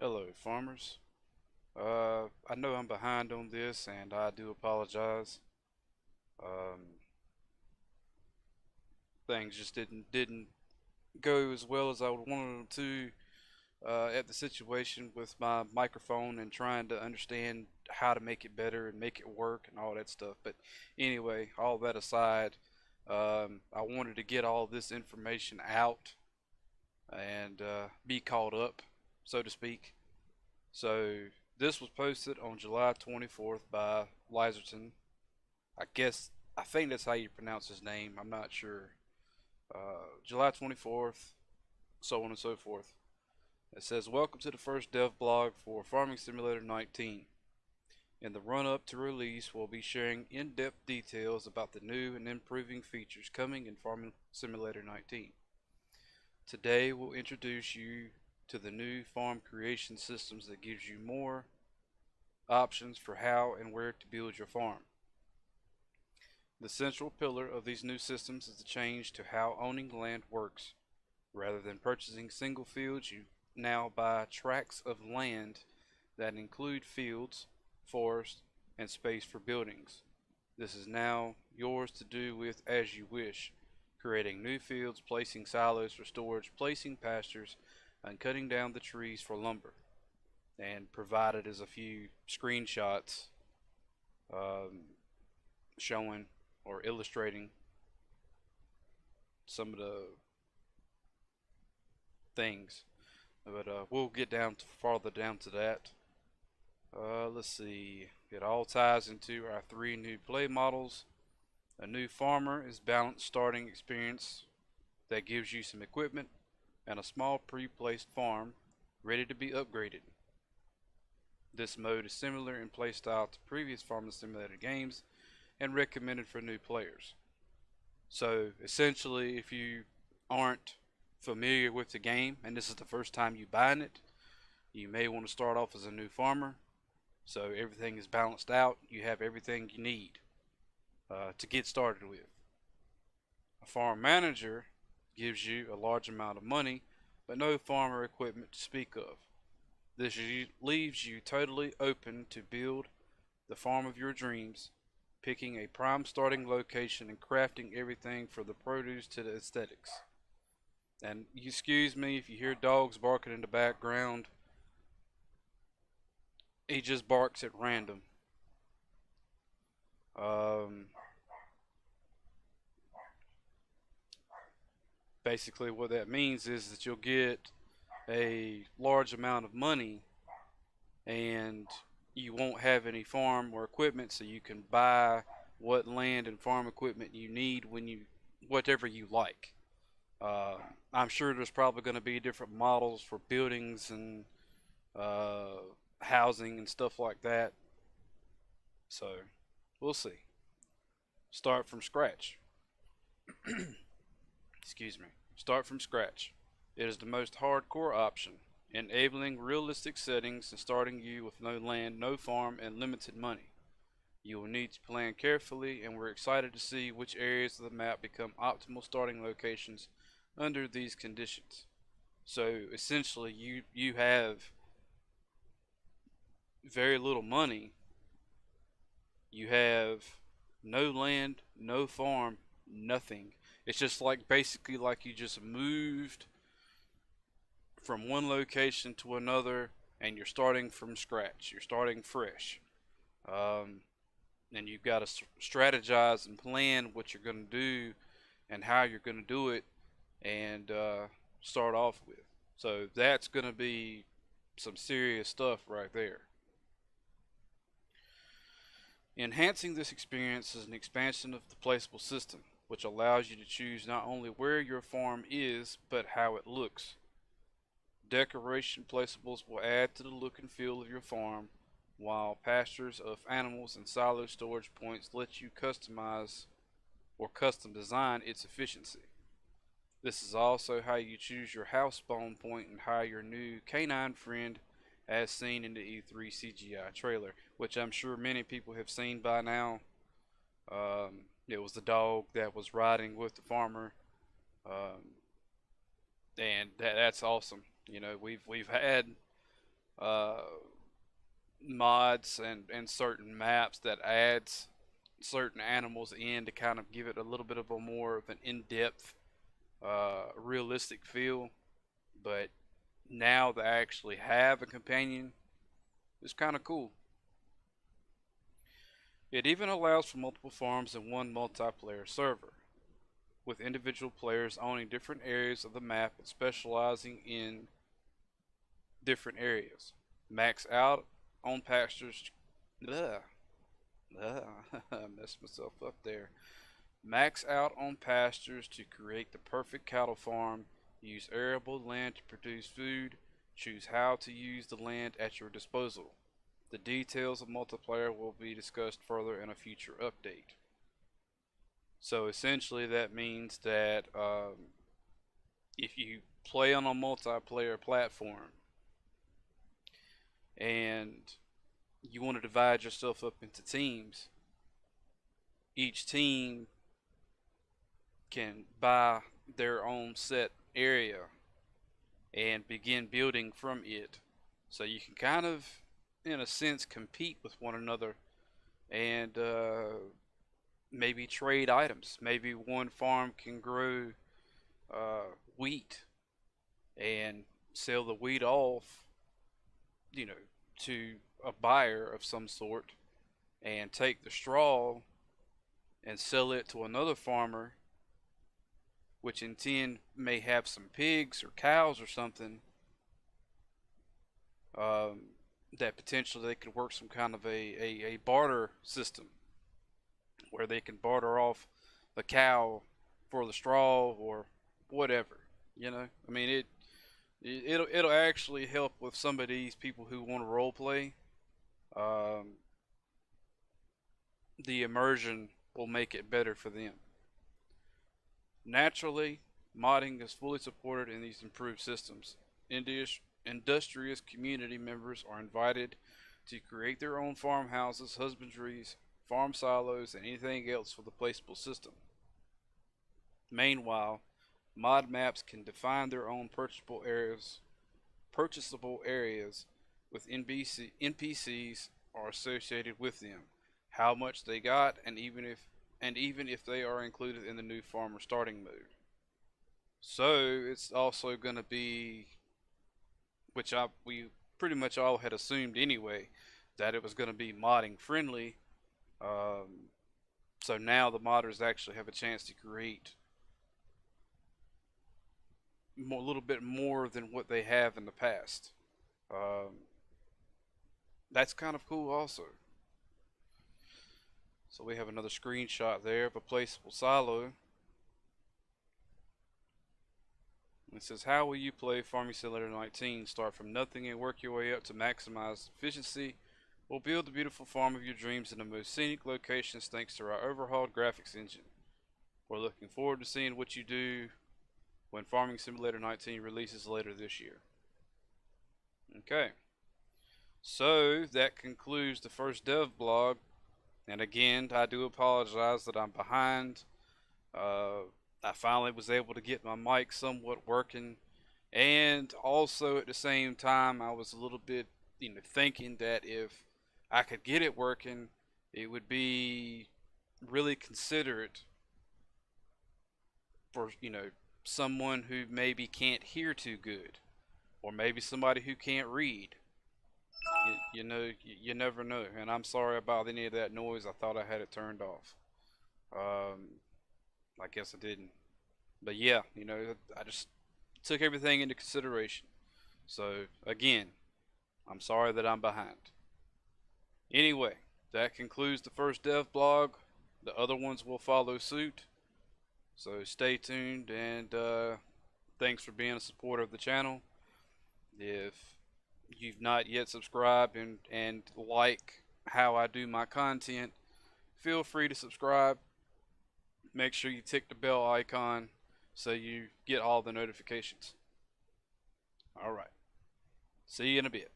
Hello, farmers. I know I'm behind on this, and I do apologize. Um, Things just didn't go as well as I would wanted them to at the situation with my microphone and trying to understand how to make it better and make it work and all that stuff. But anyway, all that aside, I wanted to get all this information out and be caught up, so to speak. So this was posted on July 24th by Lizerton. I think that's how you pronounce his name. I'm not sure. July 24th, so on and so forth. It says, "Welcome to the first dev blog for Farming Simulator 19. In the run up to release, we'll be sharing in depth details about the new and improving features coming in Farming Simulator 19. Today, we'll introduce you to the new farm creation systems that gives you more options for how and where to build your farm. The central pillar of these new systems is the change to how owning land works. Rather than purchasing single fields, you now buy tracts of land that include fields, forests, and space for buildings. This is now yours to do with as you wish, creating new fields, placing silos for storage, placing pastures, and cutting down the trees for lumber." And provided is a few screenshots showing or illustrating some of the things. But we'll get down to farther down to that. Let's see. It all ties into our three new play models. A new farmer is balanced starting experience that gives you some equipment and a small pre-placed farm ready to be upgraded. This mode is similar in playstyle to previous Farming Simulator games and recommended for new players. So essentially, if you aren't familiar with the game and this is the first time you buying it, you may want to start off as a new farmer. So everything is balanced out. You have everything you need to get started with. A farm manager gives you a large amount of money, but no farmer equipment to speak of. This leaves you totally open to build the farm of your dreams, picking a prime starting location and crafting everything from the produce to the aesthetics. And excuse me if you hear dogs barking in the background, he just barks at random. Um, Basically, what that means is that you'll get a large amount of money and you won't have any farm or equipment, so you can buy what land and farm equipment you need when you whatever you like. Uh, I'm sure there's probably going to be different models for buildings and uh, housing and stuff like that. So we'll see. Start from scratch. Excuse me. Start from scratch. It is the most hardcore option, enabling realistic settings and starting you with no land, no farm, and limited money. You will need to plan carefully, and we're excited to see which areas of the map become optimal starting locations under these conditions. So essentially, you have very little money. You have no land, no farm, nothing. It's just like basically like you just moved from one location to another and you're starting from scratch. You're starting fresh. Um, and you've got to strategize and plan what you're going to do and how you're going to do it and start off with. So that's going to be some serious stuff right there. Enhancing this experience is an expansion of the placeable system, which allows you to choose not only where your farm is, but how it looks. Decoration placeables will add to the look and feel of your farm, while pastures of animals and silo storage points let you customize or custom design its efficiency. This is also how you choose your house spawn point and hire your new canine friend as seen in the E3 CGI trailer, which I'm sure many people have seen by now. It was the dog that was riding with the farmer, um, and that's awesome. You know, we've had uh, mods and certain maps that adds certain animals in to kind of give it a little bit of a more of an in-depth, realistic feel. But now to actually have a companion is kind of cool. It even allows for multiple farms in one multiplayer server, with individual players owning different areas of the map and specializing in different areas. Max out on pastures. Ugh, I messed myself up there. Max out on pastures to create the perfect cattle farm. Use arable land to produce food. Choose how to use the land at your disposal. The details of multiplayer will be discussed further in a future update. So essentially, that means that if you play on a multiplayer platform and you want to divide yourself up into teams, each team can buy their own set area and begin building from it. So you can kind of, in a sense, compete with one another and maybe trade items. Maybe one farm can grow wheat and sell the wheat off, you know, to a buyer of some sort, and take the straw and sell it to another farmer, which in turn may have some pigs or cows or something, um, that potentially they could work some kind of a barter system where they can barter off the cow for the straw or whatever. I mean, it'll actually help with some of these people who want to role play. Um, the immersion will make it better for them. Naturally, modding is fully supported in these improved systems. Industrious community members are invited to create their own farmhouses, husbandries, farm silos, and anything else for the placeable system. Meanwhile, mod maps can define their own purchasable areas with NPCs are associated with them, how much they got, and even if they are included in the new farmer starting mode. So it's also going to be, which we pretty much all had assumed anyway, that it was going to be modding friendly. Um, so now the modders actually have a chance to create a little bit more than what they have in the past. Um, that's kind of cool also. So we have another screenshot there of a placeable silo. It says, how will you play Farming Simulator 19? Start from nothing and work your way up to maximize efficiency. We'll build the beautiful farm of your dreams in the most scenic locations thanks to our overhauled graphics engine. We're looking forward to seeing what you do when Farming Simulator 19 releases later this year. Okay, so that concludes the first dev blog. And again, I do apologize that I'm behind. I finally was able to get my mic somewhat working, and also at the same time, I was a little bit, thinking that if I could get it working, it would be really considerate for, someone who maybe can't hear too good, or maybe somebody who can't read. You never know, and I'm sorry about any of that noise. I thought I had it turned off. Um, I guess I didn't. But yeah, I just took everything into consideration. So again, I'm sorry that I'm behind. Anyway, that concludes the first dev blog. The other ones will follow suit. So stay tuned, and thanks for being a supporter of the channel. If you've not yet subscribed and like how I do my content, feel free to subscribe. Make sure you tick the bell icon so you get all the notifications. Alright, see you in a bit.